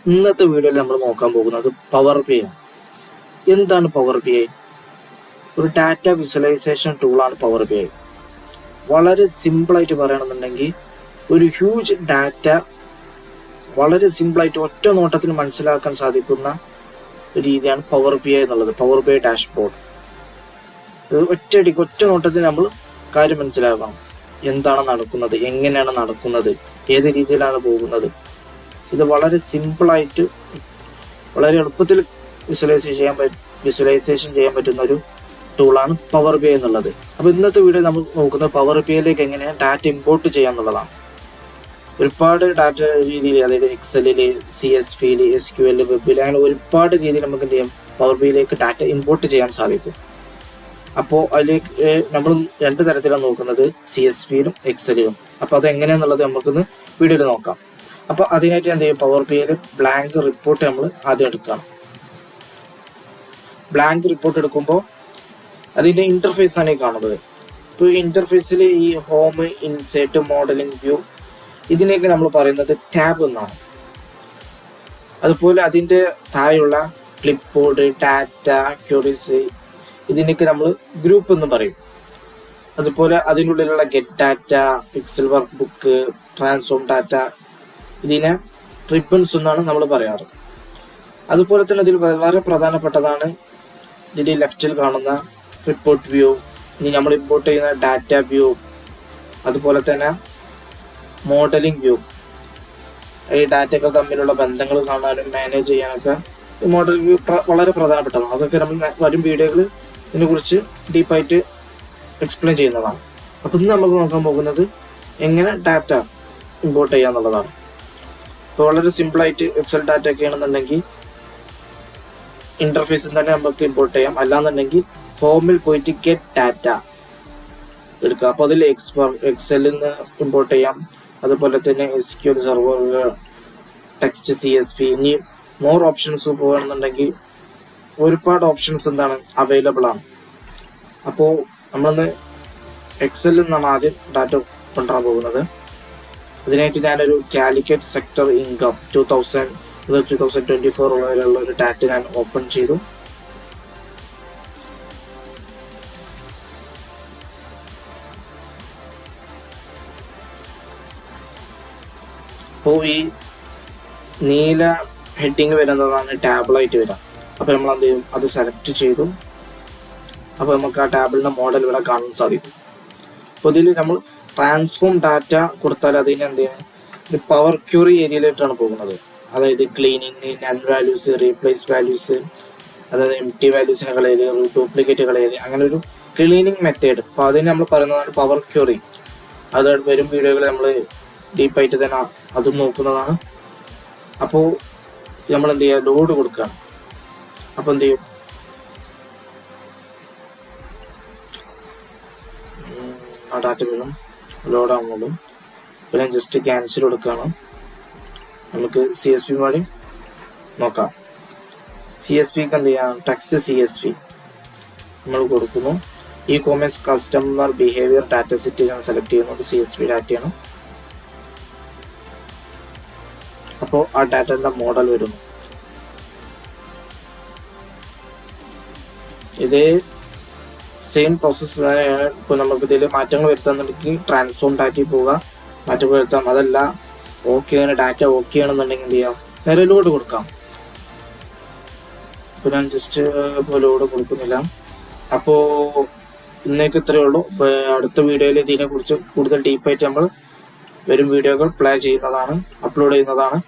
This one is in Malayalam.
ഇന്നത്തെ വീഡിയോയിൽ നമ്മൾ നോക്കാൻ പോകുന്നത് പവർ ബി ഐ. എന്താണ് പവർ ബി ഐ? ഒരു ഡാറ്റ വിഷ്വലൈസേഷൻ ടൂളാണ് പവർ ബി ഐ. വളരെ സിമ്പിളായിട്ട് പറയണമെന്നുണ്ടെങ്കിൽ ഒരു ഹ്യൂജ് ഡാറ്റ വളരെ സിമ്പിളായിട്ട് ഒറ്റ നോട്ടത്തിൽ മനസ്സിലാക്കാൻ സാധിക്കുന്ന രീതിയാണ് പവർ ബി ഐ എന്നുള്ളത്. പവർ ബി ഐ ഡാഷ്ബോർഡ് ഒറ്റ നോട്ടത്തിൽ നമ്മൾ കാര്യം മനസ്സിലാക്കണം. എന്താണ് നടക്കുന്നത്, എങ്ങനെയാണ് നടക്കുന്നത്, ഏത് രീതിയിലാണ് പോകുന്നത്. ഇത് വളരെ സിമ്പിളായിട്ട് വളരെ എളുപ്പത്തിൽ വിഷ്വലൈസേഷൻ ചെയ്യാൻ പറ്റുന്ന ഒരു ടൂളാണ് പവർ ബി ഐ എന്നുള്ളത്. അപ്പോൾ ഇന്നത്തെ വീഡിയോ നമ്മൾ നോക്കുന്നത് പവർ ബി ഐയിലേക്ക് എങ്ങനെയാണ് ഡാറ്റ ഇമ്പോർട്ട് ചെയ്യാന്നുള്ളതാണ്. ഒരുപാട് ഡാറ്റ രീതിയിൽ, അതായത് എക്സലില്, CSV, SQL, വെബിൽ, അങ്ങനെ ഒരുപാട് രീതിയിൽ നമുക്ക് എന്ത് ചെയ്യാം, പവർ ബി ഐയിലേക്ക് ഡാറ്റ ഇമ്പോർട്ട് ചെയ്യാൻ സാധിക്കും. അപ്പോൾ അതിലേക്ക് നമ്മൾ രണ്ട് തരത്തിലാണ് നോക്കുന്നത്, CSVയിലും എക്സലിലും. അപ്പോൾ അത് എങ്ങനെയാണെന്നുള്ളത് നമുക്കൊന്ന് വീഡിയോയിൽ നോക്കാം. അപ്പോൾ അതിനായിട്ട് എന്ത് ചെയ്യും, പവർ ബി ഐയിൽ ബ്ലാങ്ക് റിപ്പോർട്ട് നമ്മൾ ആദ്യം എടുക്കണം. ബ്ലാങ്ക് റിപ്പോർട്ട് എടുക്കുമ്പോൾ അതിൻ്റെ ഇൻ്റർഫേസ് ആണ് ഈ കാണുന്നത്. ഇപ്പോൾ ഇന്റർഫേസിൽ ഈ ഹോം, ഇൻസേർട്ട്, മോഡലിംഗ്, വ്യൂ, ഇതിനെയൊക്കെ നമ്മൾ പറയുന്നത് ടാബ് എന്നാണ്. അതുപോലെ അതിൻ്റെ താഴെയുള്ള ക്ലിപ്പ് ബോർഡ്, ഡാറ്റ, ക്യൂറീസ്, ഇതിനൊക്കെ നമ്മൾ ഗ്രൂപ്പ് എന്ന് പറയും. അതുപോലെ അതിനുള്ളിലുള്ള get data, excel workbook, transform data, ഇതിനെ റിബൺസ് എന്നാണ് നമ്മൾ പറയാറ്. അതുപോലെ തന്നെ ഇതിൽ വളരെ പ്രധാനപ്പെട്ടതാണ് ഇതിൻ്റെ ലെഫ്റ്റിൽ കാണുന്ന റിപ്പോർട്ട് വ്യൂ. ഇനി നമ്മൾ ഇമ്പോർട്ട് ചെയ്യുന്ന ഡാറ്റ വ്യൂ, അതുപോലെ തന്നെ മോഡലിംഗ് വ്യൂ. ഈ ഡാറ്റകൾ തമ്മിലുള്ള ബന്ധങ്ങൾ കാണാനും മാനേജ് ചെയ്യാനൊക്കെ ഈ മോഡലിംഗ് വ്യൂ വളരെ പ്രധാനപ്പെട്ടതാണ്. അതൊക്കെ നമ്മൾ വരും വീഡിയോകളിൽ ഇതിനെക്കുറിച്ച് ഡീപ്പായിട്ട് എക്സ്പ്ലെയിൻ ചെയ്യുന്നതാണ്. അപ്പം ഇന്ന് നമുക്ക് നോക്കാൻ പോകുന്നത് എങ്ങനെ ഡാറ്റ ഇമ്പോർട്ട് ചെയ്യാന്നുള്ളതാണ്. ഇപ്പോൾ വളരെ സിമ്പിളായിട്ട് എക്സൽ ഡാറ്റ ഒക്കെ ആണെന്നുണ്ടെങ്കിൽ ഇന്റർഫേസിൽ തന്നെ നമുക്ക് ഇമ്പോർട്ട് ചെയ്യാം. അല്ലാന്നുണ്ടെങ്കിൽ ഹോമിൽ പോയിട്ട് ഗെറ്റ് ഡാറ്റ എടുക്കുക. അപ്പോൾ അതിൽ എക്സലിൽ നിന്ന് ഇമ്പോർട്ട് ചെയ്യാം. അതുപോലെ തന്നെ SQL സെർവർ, ടെക്സ്റ്റ്, CSV, ഇനി മോർ ഓപ്ഷൻസ് പോകുകയാണെന്നുണ്ടെങ്കിൽ ഒരുപാട് ഓപ്ഷൻസ് എന്താണ് അവൈലബിൾ ആണ്. അപ്പോൾ നമ്മളൊന്ന് എക്സലിൽ നിന്നാണ് ആദ്യം ഡാറ്റ കൊണ്ടുവരാൻ പോകുന്നത്. അതിനായിട്ട് ഞാനൊരു കാലിക്കറ്റ് സെക്ടർ ഇൻകം 2024 ഉള്ള ഒരു ഡാറ്റ ഞാൻ ഓപ്പൺ ചെയ്തു. അപ്പോൾ ഈ നീല ഹെഡിങ് വരുന്നതാണ് ടാബിളായിട്ട് വരാം. അപ്പോൾ നമ്മൾ എന്ത് ചെയ്യും, അത് സെലക്ട് ചെയ്തു. അപ്പോൾ നമുക്ക് ആ ടാബിളിൻ്റെ മോഡൽ ഇവിടെ കാണാൻ സാധിക്കും. അപ്പോൾ ഇതിൽ നമ്മൾ ട്രാൻസ്ഫോം ഡാറ്റ കൊടുത്താൽ അതിന് എന്ത് ചെയ്യണം, ഇത് പവർ ക്യൂറി ഏരിയയിലായിട്ടാണ് പോകുന്നത്. അതായത് cleaning, none values, replace values, അതായത് empty വാല്യൂസിനെ കളയല്, ഡ്യൂപ്ലിക്കേറ്റ് കളയല്, അങ്ങനെ ഒരു ക്ലീനിങ് മെത്തേഡ്. അപ്പോൾ അതിന് നമ്മൾ പറയുന്നതാണ് പവർ ക്യൂറി. അത് വരും വീഡിയോകളിൽ നമ്മൾ ഡീപ്പായിട്ട് തന്നെ അതും നോക്കുന്നതാണ്. അപ്പോൾ നമ്മൾ എന്ത് ചെയ്യുക, ലോഡ് കൊടുക്കുകയാണ്. അപ്പോൾ എന്ത് ചെയ്യും, ആ ഡാറ്റ വരും, ലോഡ് ആവുന്നുള്ളൂ. പിന്നെ ജസ്റ്റ് ക്യാൻസൽ കൊടുക്കുകയാണ്. നമുക്ക് CSV വഴി നോക്കാം. CSVക്ക് എന്ത് ചെയ്യാം, ടെക്സ്റ്റ് CSV നമ്മൾ കൊടുക്കുന്നു. E-commerce customer behaviour data set ഞാൻ സെലക്ട് ചെയ്യുന്നത് CSV ഡാറ്റയാണ്. അപ്പോൾ ആ ഡാറ്റയുടെ മോഡൽ വരുന്നു. ഇതേ സെയിം പ്രോസസ്സ് തന്നെയാണ്. ഇപ്പോൾ നമുക്ക് ഇതിൽ മാറ്റങ്ങൾ വരുത്താന്നുണ്ടെങ്കിൽ ട്രാൻസ്ഫോം ഡാറ്റയിൽ പോവുക, മാറ്റങ്ങൾ വരുത്താം. അതല്ല ഓക്കെയാണ്, ഡാറ്റ ഓക്കെ ആണെന്നുണ്ടെങ്കിൽ എന്ത് ചെയ്യാം, നേരെ ലോഡ് കൊടുക്കാം. ഇപ്പോൾ ഞാൻ ജസ്റ്റ് ഇപ്പോൾ ലോഡ് കൊടുക്കുന്നില്ല. അപ്പോൾ ഇന്നേക്ക് ഇത്രയേ ഉള്ളൂ. അടുത്ത വീഡിയോയിൽ ഇതിനെക്കുറിച്ച് കൂടുതൽ ഡീപ്പായിട്ട് നമ്മൾ വരും വീഡിയോകൾ പ്ലേ ചെയ്യുന്നതാണ്, അപ്ലോഡ് ചെയ്യുന്നതാണ്.